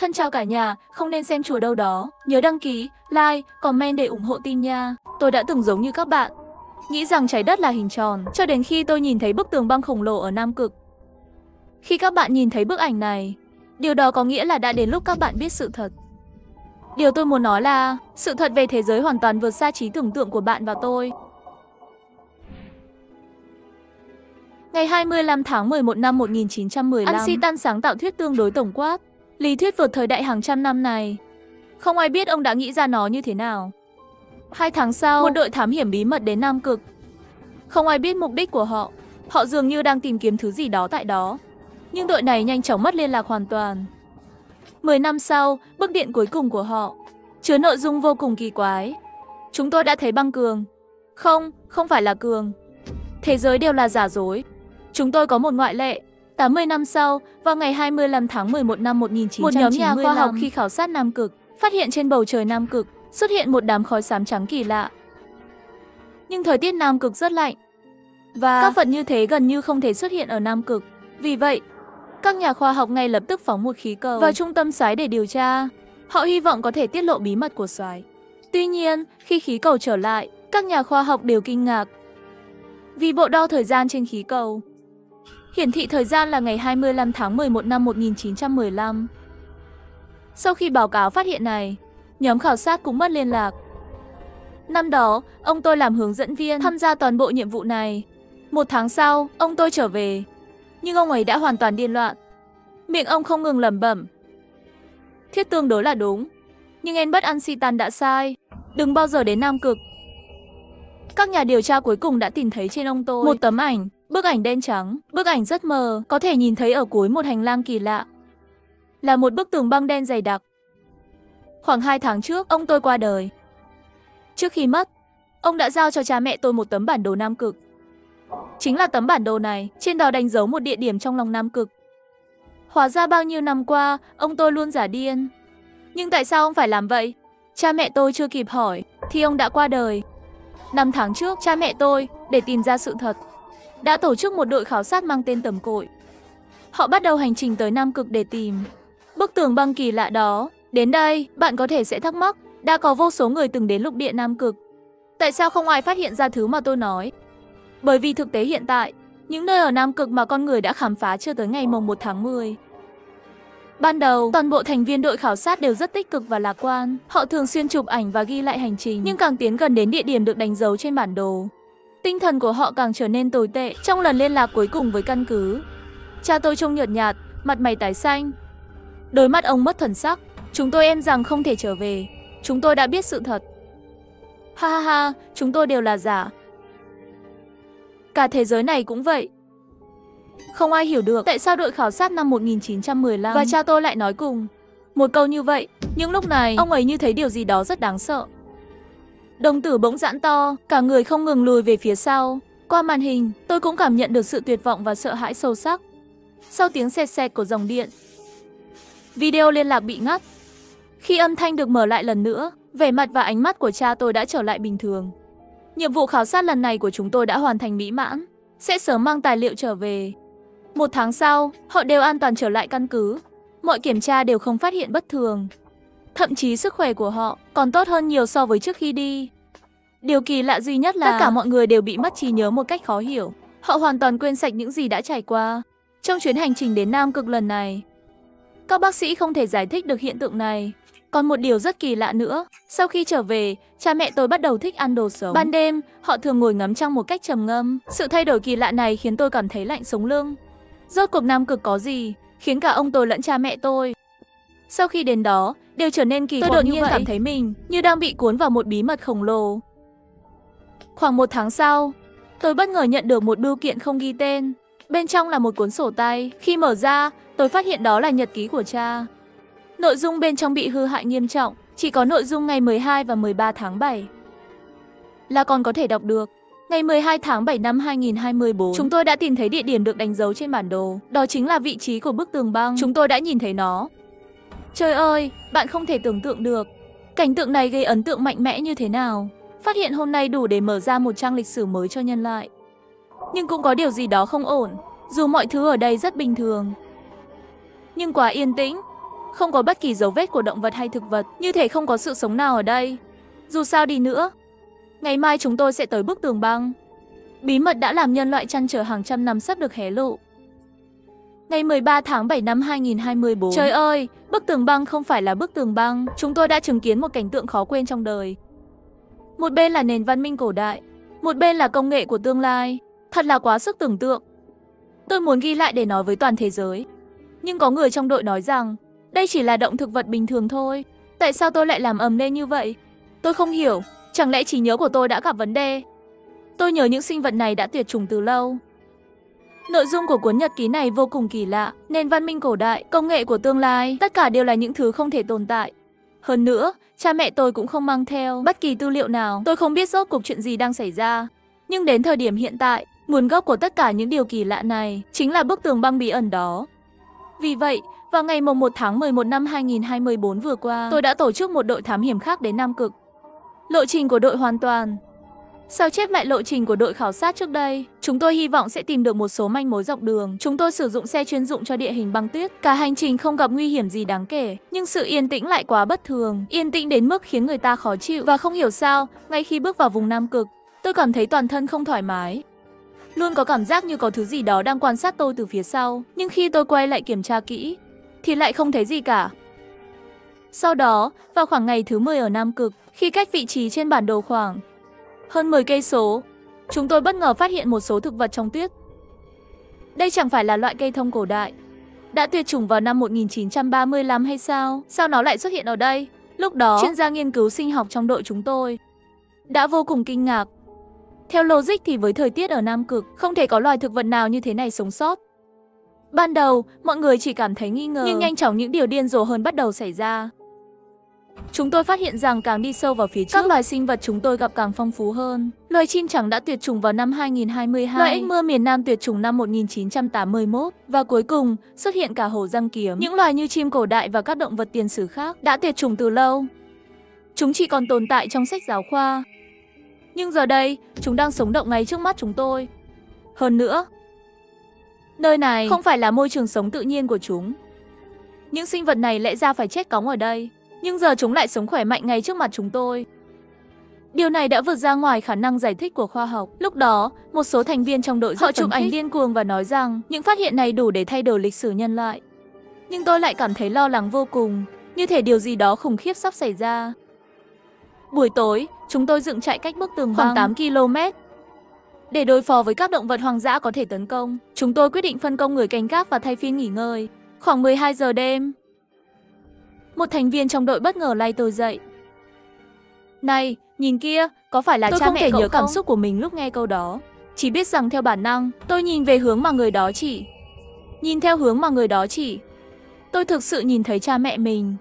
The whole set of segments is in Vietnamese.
Thân chào cả nhà, không nên xem chùa đâu đó. Nhớ đăng ký, like, comment để ủng hộ team nha. Tôi đã từng giống như các bạn, nghĩ rằng trái đất là hình tròn, cho đến khi tôi nhìn thấy bức tường băng khổng lồ ở Nam Cực. Khi các bạn nhìn thấy bức ảnh này, điều đó có nghĩa là đã đến lúc các bạn biết sự thật. Điều tôi muốn nói là, sự thật về thế giới hoàn toàn vượt xa trí tưởng tượng của bạn và tôi. Ngày 25 tháng 11 năm 1915, Einstein sáng tạo thuyết tương đối tổng quát, lý thuyết vượt thời đại hàng trăm năm này. Không ai biết ông đã nghĩ ra nó như thế nào. 2 tháng sau, một đội thám hiểm bí mật đến Nam Cực. Không ai biết mục đích của họ. Họ dường như đang tìm kiếm thứ gì đó tại đó. Nhưng đội này nhanh chóng mất liên lạc hoàn toàn. 10 năm sau, bức điện cuối cùng của họ chứa nội dung vô cùng kỳ quái. Chúng tôi đã thấy băng cường. Không phải là cường. Thế giới đều là giả dối. Chúng tôi có một ngoại lệ. 80 năm sau, vào ngày 25 tháng 11 năm 1995, một nhóm nhà khoa học khi khảo sát Nam Cực phát hiện trên bầu trời Nam Cực xuất hiện một đám khói xám trắng kỳ lạ. Nhưng thời tiết Nam Cực rất lạnh, và các vật như thế gần như không thể xuất hiện ở Nam Cực. Vì vậy, các nhà khoa học ngay lập tức phóng một khí cầu vào trung tâm xoáy để điều tra. Họ hy vọng có thể tiết lộ bí mật của xoáy. Tuy nhiên, khi khí cầu trở lại, các nhà khoa học đều kinh ngạc. Vì bộ đo thời gian trên khí cầu hiển thị thời gian là ngày 25 tháng 11 năm 1915. Sau khi báo cáo phát hiện này, nhóm khảo sát cũng mất liên lạc. Năm đó, ông tôi làm hướng dẫn viên tham gia toàn bộ nhiệm vụ này. 1 tháng sau, ông tôi trở về. Nhưng ông ấy đã hoàn toàn điên loạn. Miệng ông không ngừng lẩm bẩm. Thuyết tương đối là đúng, nhưng Albert Einstein đã sai. Đừng bao giờ đến Nam Cực. Các nhà điều tra cuối cùng đã tìm thấy trên ông tôi một tấm ảnh, bức ảnh đen trắng. Bức ảnh rất mờ, có thể nhìn thấy ở cuối một hành lang kỳ lạ. Là một bức tường băng đen dày đặc. Khoảng 2 tháng trước, ông tôi qua đời. Trước khi mất, ông đã giao cho cha mẹ tôi một tấm bản đồ Nam Cực. Chính là tấm bản đồ này, trên đó đánh dấu một địa điểm trong lòng Nam Cực. Hóa ra bao nhiêu năm qua, ông tôi luôn giả điên. Nhưng tại sao ông phải làm vậy? Cha mẹ tôi chưa kịp hỏi, thì ông đã qua đời. 5 tháng trước, cha mẹ tôi, để tìm ra sự thật, đã tổ chức một đội khảo sát mang tên Tầm Cội. Họ bắt đầu hành trình tới Nam Cực để tìm bức tường băng kỳ lạ đó. Đến đây, bạn có thể sẽ thắc mắc, đã có vô số người từng đến lục địa Nam Cực. Tại sao không ai phát hiện ra thứ mà tôi nói? Bởi vì thực tế hiện tại, những nơi ở Nam Cực mà con người đã khám phá chưa tới ngày mùng 1 tháng 10. Ban đầu, toàn bộ thành viên đội khảo sát đều rất tích cực và lạc quan. Họ thường xuyên chụp ảnh và ghi lại hành trình. Nhưng càng tiến gần đến địa điểm được đánh dấu trên bản đồ, tinh thần của họ càng trở nên tồi tệ. Trong lần liên lạc cuối cùng với căn cứ, cha tôi trông nhợt nhạt, mặt mày tái xanh. Đôi mắt ông mất thần sắc. Chúng tôi e rằng không thể trở về. Chúng tôi đã biết sự thật. Ha ha ha, chúng tôi đều là giả. Cả thế giới này cũng vậy. Không ai hiểu được tại sao đội khảo sát năm 1915 và cha tôi lại nói cùng một câu như vậy. Nhưng lúc này, ông ấy như thấy điều gì đó rất đáng sợ. Đồng tử bỗng giãn to, cả người không ngừng lùi về phía sau. Qua màn hình, tôi cũng cảm nhận được sự tuyệt vọng và sợ hãi sâu sắc. Sau tiếng xẹt xẹt của dòng điện, video liên lạc bị ngắt. Khi âm thanh được mở lại lần nữa, vẻ mặt và ánh mắt của cha tôi đã trở lại bình thường. Nhiệm vụ khảo sát lần này của chúng tôi đã hoàn thành mỹ mãn. Sẽ sớm mang tài liệu trở về. 1 tháng sau, họ đều an toàn trở lại căn cứ. Mọi kiểm tra đều không phát hiện bất thường. Thậm chí sức khỏe của họ còn tốt hơn nhiều so với trước khi đi. Điều kỳ lạ duy nhất là tất cả mọi người đều bị mất trí nhớ một cách khó hiểu. Họ hoàn toàn quên sạch những gì đã trải qua trong chuyến hành trình đến Nam Cực lần này. Các bác sĩ không thể giải thích được hiện tượng này. Còn một điều rất kỳ lạ nữa, sau khi trở về, cha mẹ tôi bắt đầu thích ăn đồ sống. Ban đêm, họ thường ngồi ngắm trăng một cách trầm ngâm. Sự thay đổi kỳ lạ này khiến tôi cảm thấy lạnh sống lưng. Rốt cuộc Nam Cực có gì khiến cả ông tôi lẫn cha mẹ tôi, sau khi đến đó, đều trở nên kỳ quặc như vậy. Tôi đột nhiên cảm thấy mình như đang bị cuốn vào một bí mật khổng lồ. Khoảng 1 tháng sau, tôi bất ngờ nhận được một bưu kiện không ghi tên. Bên trong là một cuốn sổ tay. Khi mở ra, tôi phát hiện đó là nhật ký của cha. Nội dung bên trong bị hư hại nghiêm trọng, chỉ có nội dung ngày 12 và 13 tháng 7 là còn có thể đọc được. Ngày 12 tháng 7 năm 2024, chúng tôi đã tìm thấy địa điểm được đánh dấu trên bản đồ. Đó chính là vị trí của bức tường băng. Chúng tôi đã nhìn thấy nó. Trời ơi, bạn không thể tưởng tượng được cảnh tượng này gây ấn tượng mạnh mẽ như thế nào. Phát hiện hôm nay đủ để mở ra một trang lịch sử mới cho nhân loại. Nhưng cũng có điều gì đó không ổn, dù mọi thứ ở đây rất bình thường. Nhưng quá yên tĩnh, Không có bất kỳ dấu vết của động vật hay thực vật, như thể không có sự sống nào ở đây. Dù sao đi nữa, ngày mai chúng tôi sẽ tới bức tường băng. Bí mật đã làm nhân loại trăn trở hàng trăm năm sắp được hé lộ. Ngày 13 tháng 7 năm 2024. Trời ơi, bức tường băng không phải là bức tường băng. Chúng tôi đã chứng kiến một cảnh tượng khó quên trong đời. Một bên là nền văn minh cổ đại, một bên là công nghệ của tương lai. Thật là quá sức tưởng tượng. Tôi muốn ghi lại để nói với toàn thế giới. Nhưng có người trong đội nói rằng đây chỉ là động thực vật bình thường thôi. Tại sao tôi lại làm ầm lên như vậy? Tôi không hiểu. Chẳng lẽ trí nhớ của tôi đã gặp vấn đề? Tôi nhớ những sinh vật này đã tuyệt chủng từ lâu. Nội dung của cuốn nhật ký này vô cùng kỳ lạ. Nền văn minh cổ đại, công nghệ của tương lai, tất cả đều là những thứ không thể tồn tại. Hơn nữa, cha mẹ tôi cũng không mang theo bất kỳ tư liệu nào. Tôi không biết rốt cuộc chuyện gì đang xảy ra. Nhưng đến thời điểm hiện tại, nguồn gốc của tất cả những điều kỳ lạ này chính là bức tường băng bí ẩn đó. Vì vậy, vào ngày 1 tháng 11 năm 2024 vừa qua, tôi đã tổ chức một đội thám hiểm khác đến Nam Cực. Lộ trình của đội hoàn toàn sao chép lại lộ trình của đội khảo sát trước đây. Chúng tôi hy vọng sẽ tìm được một số manh mối dọc đường. Chúng tôi sử dụng xe chuyên dụng cho địa hình băng tuyết. Cả hành trình không gặp nguy hiểm gì đáng kể. Nhưng sự yên tĩnh lại quá bất thường. Yên tĩnh đến mức khiến người ta khó chịu. Và không hiểu sao, ngay khi bước vào vùng Nam Cực, tôi cảm thấy toàn thân không thoải mái. Luôn có cảm giác như có thứ gì đó đang quan sát tôi từ phía sau. Nhưng khi tôi quay lại kiểm tra kỹ, thì lại không thấy gì cả. Sau đó, vào khoảng ngày thứ 10 ở Nam Cực, khi cách vị trí trên bản đồ khoảng hơn 10 cây số, chúng tôi bất ngờ phát hiện một số thực vật trong tuyết. Đây chẳng phải là loại cây thông cổ đại đã tuyệt chủng vào năm 1935 hay sao? Sao nó lại xuất hiện ở đây? Lúc đó, chuyên gia nghiên cứu sinh học trong đội chúng tôi đã vô cùng kinh ngạc. Theo logic thì với thời tiết ở Nam Cực, không thể có loài thực vật nào như thế này sống sót. Ban đầu, mọi người chỉ cảm thấy nghi ngờ, nhưng nhanh chóng những điều điên rồ hơn bắt đầu xảy ra. Chúng tôi phát hiện rằng càng đi sâu vào phía trước, các loài sinh vật chúng tôi gặp càng phong phú hơn. Loài chim trắng đã tuyệt chủng vào năm 2022, loài ếch mưa miền Nam tuyệt chủng năm 1981, và cuối cùng xuất hiện cả hổ răng kiếm. Những loài như chim cổ đại và các động vật tiền sử khác đã tuyệt chủng từ lâu. Chúng chỉ còn tồn tại trong sách giáo khoa. Nhưng giờ đây, chúng đang sống động ngay trước mắt chúng tôi. Hơn nữa, nơi này không phải là môi trường sống tự nhiên của chúng. Những sinh vật này lẽ ra phải chết cóng ở đây, nhưng giờ chúng lại sống khỏe mạnh ngay trước mặt chúng tôi. Điều này đã vượt ra ngoài khả năng giải thích của khoa học. Lúc đó, một số thành viên trong đội họ chụp ảnh điên cuồng và nói rằng những phát hiện này đủ để thay đổi lịch sử nhân loại. Nhưng tôi lại cảm thấy lo lắng vô cùng, như thể điều gì đó khủng khiếp sắp xảy ra. Buổi tối, chúng tôi dựng trại cách bức tường băng khoảng 8 km. Để đối phó với các động vật hoang dã có thể tấn công, chúng tôi quyết định phân công người canh gác và thay phiên nghỉ ngơi. Khoảng 12 giờ đêm, một thành viên trong đội bất ngờ lay tôi dậy. Này, nhìn kia, có phải là cha mẹ cậu không? Tôi không thể nhớ cảm xúc của mình lúc nghe câu đó. Chỉ biết rằng theo bản năng, tôi nhìn về hướng mà người đó chỉ. Nhìn theo hướng mà người đó chỉ. Tôi thực sự nhìn thấy cha mẹ mình.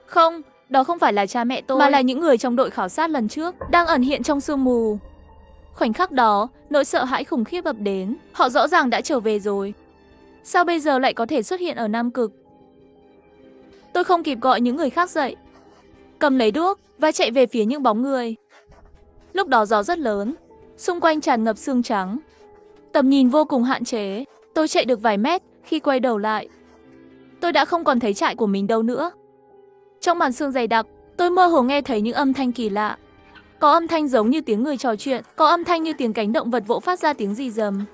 Không, đó không phải là cha mẹ tôi, mà là những người trong đội khảo sát lần trước, đang ẩn hiện trong sương mù. Khoảnh khắc đó, nỗi sợ hãi khủng khiếp ập đến. Họ rõ ràng đã trở về rồi. Sao bây giờ lại có thể xuất hiện ở Nam Cực? Tôi không kịp gọi những người khác dậy, cầm lấy đuốc và chạy về phía những bóng người. Lúc đó gió rất lớn, xung quanh tràn ngập sương trắng. Tầm nhìn vô cùng hạn chế. Tôi chạy được vài mét, khi quay đầu lại, tôi đã không còn thấy trại của mình đâu nữa. Trong màn sương dày đặc, tôi mơ hồ nghe thấy những âm thanh kỳ lạ. Có âm thanh giống như tiếng người trò chuyện, có âm thanh như tiếng cánh động vật vỗ phát ra tiếng rì rầm.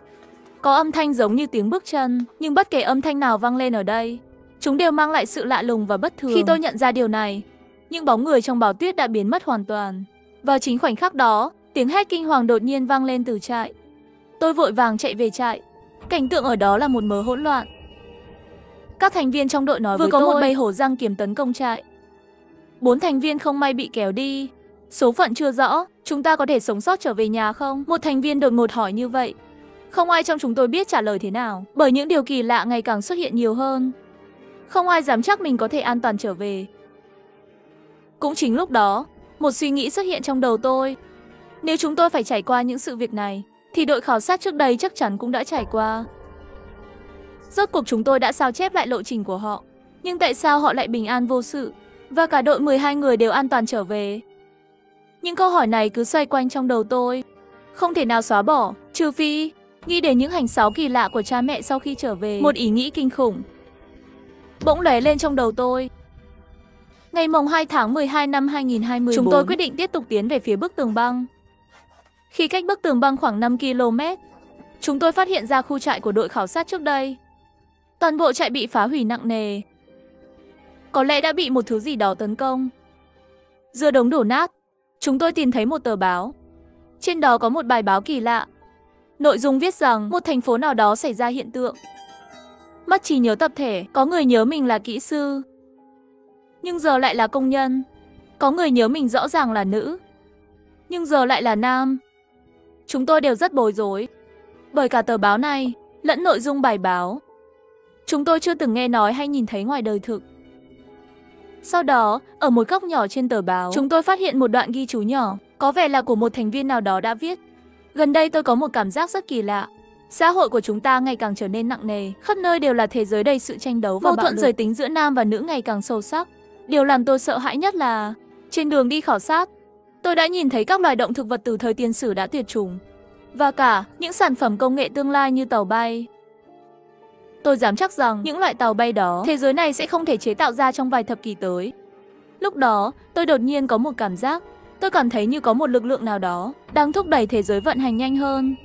Có âm thanh giống như tiếng bước chân, nhưng bất kể âm thanh nào vang lên ở đây, chúng đều mang lại sự lạ lùng và bất thường. Khi tôi nhận ra điều này, những bóng người trong bão tuyết đã biến mất hoàn toàn. Vào chính khoảnh khắc đó, tiếng hét kinh hoàng đột nhiên vang lên từ trại. Tôi vội vàng chạy về trại. Cảnh tượng ở đó là một mớ hỗn loạn. Các thành viên trong đội nói với tôi, vừa có một bầy hổ răng kiếm tấn công trại. 4 thành viên không may bị kéo đi. Số phận chưa rõ, chúng ta có thể sống sót trở về nhà không? Một thành viên đột ngột hỏi như vậy. Không ai trong chúng tôi biết trả lời thế nào, bởi những điều kỳ lạ ngày càng xuất hiện nhiều hơn. Không ai dám chắc mình có thể an toàn trở về. Cũng chính lúc đó, một suy nghĩ xuất hiện trong đầu tôi. Nếu chúng tôi phải trải qua những sự việc này, thì đội khảo sát trước đây chắc chắn cũng đã trải qua. Rốt cuộc chúng tôi đã sao chép lại lộ trình của họ. Nhưng tại sao họ lại bình an vô sự, và cả đội 12 người đều an toàn trở về? Những câu hỏi này cứ xoay quanh trong đầu tôi, không thể nào xóa bỏ, trừ phi nghĩ đến những hành xáo kỳ lạ của cha mẹ sau khi trở về. Một ý nghĩ kinh khủng. bỗng lóe lên trong đầu tôi. Ngày mồng 2 tháng 12 năm 2024, chúng tôi quyết định tiếp tục tiến về phía bức tường băng. Khi cách bức tường băng khoảng 5 km, chúng tôi phát hiện ra khu trại của đội khảo sát trước đây. Toàn bộ trại bị phá hủy nặng nề. Có lẽ đã bị một thứ gì đó tấn công. Giữa đống đổ nát, chúng tôi tìm thấy một tờ báo. Trên đó có một bài báo kỳ lạ. Nội dung viết rằng một thành phố nào đó xảy ra hiện tượng mất trí nhớ tập thể, có người nhớ mình là kỹ sư, nhưng giờ lại là công nhân. Có người nhớ mình rõ ràng là nữ, nhưng giờ lại là nam. Chúng tôi đều rất bối rối, bởi cả tờ báo này, lẫn nội dung bài báo, chúng tôi chưa từng nghe nói hay nhìn thấy ngoài đời thực. Sau đó, ở một góc nhỏ trên tờ báo, chúng tôi phát hiện một đoạn ghi chú nhỏ, có vẻ là của một thành viên nào đó đã viết. Gần đây tôi có một cảm giác rất kỳ lạ. Xã hội của chúng ta ngày càng trở nên nặng nề, khắp nơi đều là thế giới đầy sự tranh đấu và mâu thuẫn giới tính giữa nam và nữ ngày càng sâu sắc. Điều làm tôi sợ hãi nhất là, trên đường đi khảo sát, tôi đã nhìn thấy các loài động thực vật từ thời tiền sử đã tuyệt chủng, và cả những sản phẩm công nghệ tương lai như tàu bay. Tôi dám chắc rằng những loại tàu bay đó, thế giới này sẽ không thể chế tạo ra trong vài thập kỷ tới. Lúc đó, tôi đột nhiên có một cảm giác, tôi cảm thấy như có một lực lượng nào đó đang thúc đẩy thế giới vận hành nhanh hơn.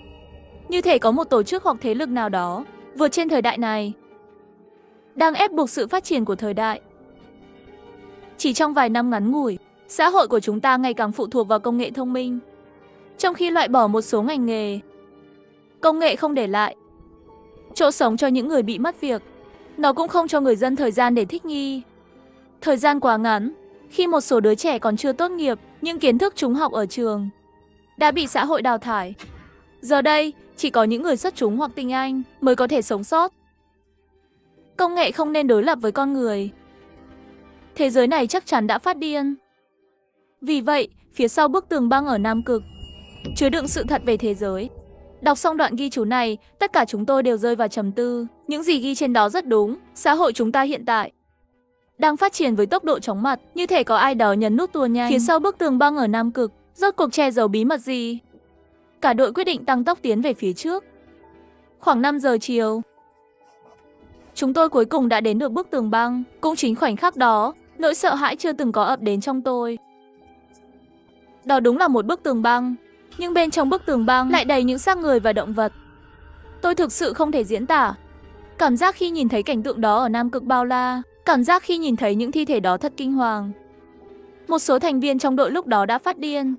Như thể có một tổ chức hoặc thế lực nào đó vượt trên thời đại này, đang ép buộc sự phát triển của thời đại. Chỉ trong vài năm ngắn ngủi, xã hội của chúng ta ngày càng phụ thuộc vào công nghệ thông minh, trong khi loại bỏ một số ngành nghề. Công nghệ không để lại chỗ sống cho những người bị mất việc. Nó cũng không cho người dân thời gian để thích nghi. Thời gian quá ngắn, khi một số đứa trẻ còn chưa tốt nghiệp, những kiến thức chúng học ở trường đã bị xã hội đào thải. Giờ đây, chỉ có những người xuất chúng hoặc tinh anh mới có thể sống sót. Công nghệ không nên đối lập với con người. Thế giới này chắc chắn đã phát điên. Vì vậy, phía sau bức tường băng ở Nam Cực chứa đựng sự thật về thế giới. Đọc xong đoạn ghi chú này, tất cả chúng tôi đều rơi vào trầm tư. Những gì ghi trên đó rất đúng. Xã hội chúng ta hiện tại đang phát triển với tốc độ chóng mặt, như thể có ai đó nhấn nút tua nhanh. Phía sau bức tường băng ở Nam Cực, rốt cuộc che giấu bí mật gì? Cả đội quyết định tăng tốc tiến về phía trước. Khoảng 5 giờ chiều, chúng tôi cuối cùng đã đến được bức tường băng. Cũng chính khoảnh khắc đó, nỗi sợ hãi chưa từng có ập đến trong tôi. Đó đúng là một bức tường băng, nhưng bên trong bức tường băng lại đầy những xác người và động vật. Tôi thực sự không thể diễn tả. Cảm giác khi nhìn thấy cảnh tượng đó ở Nam Cực bao la, cảm giác khi nhìn thấy những thi thể đó thật kinh hoàng. Một số thành viên trong đội lúc đó đã phát điên.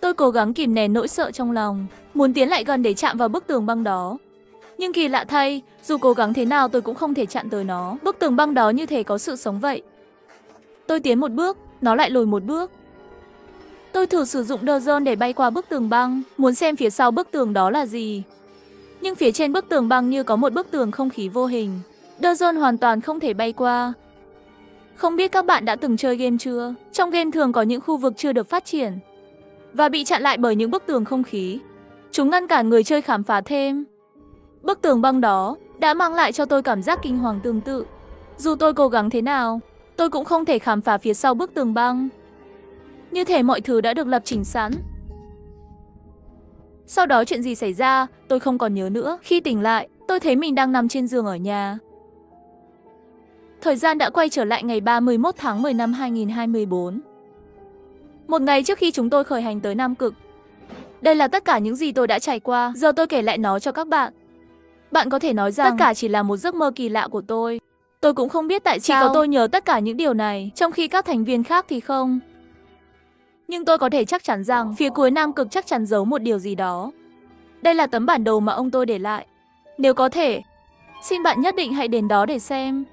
Tôi cố gắng kìm nén nỗi sợ trong lòng, muốn tiến lại gần để chạm vào bức tường băng đó. Nhưng kỳ lạ thay, dù cố gắng thế nào tôi cũng không thể chạm tới nó. Bức tường băng đó như thể có sự sống vậy. Tôi tiến một bước, nó lại lùi một bước. Tôi thử sử dụng drone để bay qua bức tường băng, muốn xem phía sau bức tường đó là gì. Nhưng phía trên bức tường băng như có một bức tường không khí vô hình. Drone hoàn toàn không thể bay qua. Không biết các bạn đã từng chơi game chưa? Trong game thường có những khu vực chưa được phát triển và bị chặn lại bởi những bức tường không khí. Chúng ngăn cản người chơi khám phá thêm. Bức tường băng đó đã mang lại cho tôi cảm giác kinh hoàng tương tự. Dù tôi cố gắng thế nào, tôi cũng không thể khám phá phía sau bức tường băng. Như thể mọi thứ đã được lập trình sẵn. Sau đó chuyện gì xảy ra, tôi không còn nhớ nữa. Khi tỉnh lại, tôi thấy mình đang nằm trên giường ở nhà. Thời gian đã quay trở lại ngày 31 tháng 10 năm 2024. Một ngày trước khi chúng tôi khởi hành tới Nam Cực. Đây là tất cả những gì tôi đã trải qua, giờ tôi kể lại nó cho các bạn. Bạn có thể nói rằng tất cả chỉ là một giấc mơ kỳ lạ của tôi. Tôi cũng không biết tại sao chỉ có tôi nhớ tất cả những điều này, trong khi các thành viên khác thì không. Nhưng tôi có thể chắc chắn rằng phía cuối Nam Cực chắc chắn giấu một điều gì đó. Đây là tấm bản đồ mà ông tôi để lại. Nếu có thể, xin bạn nhất định hãy đến đó để xem.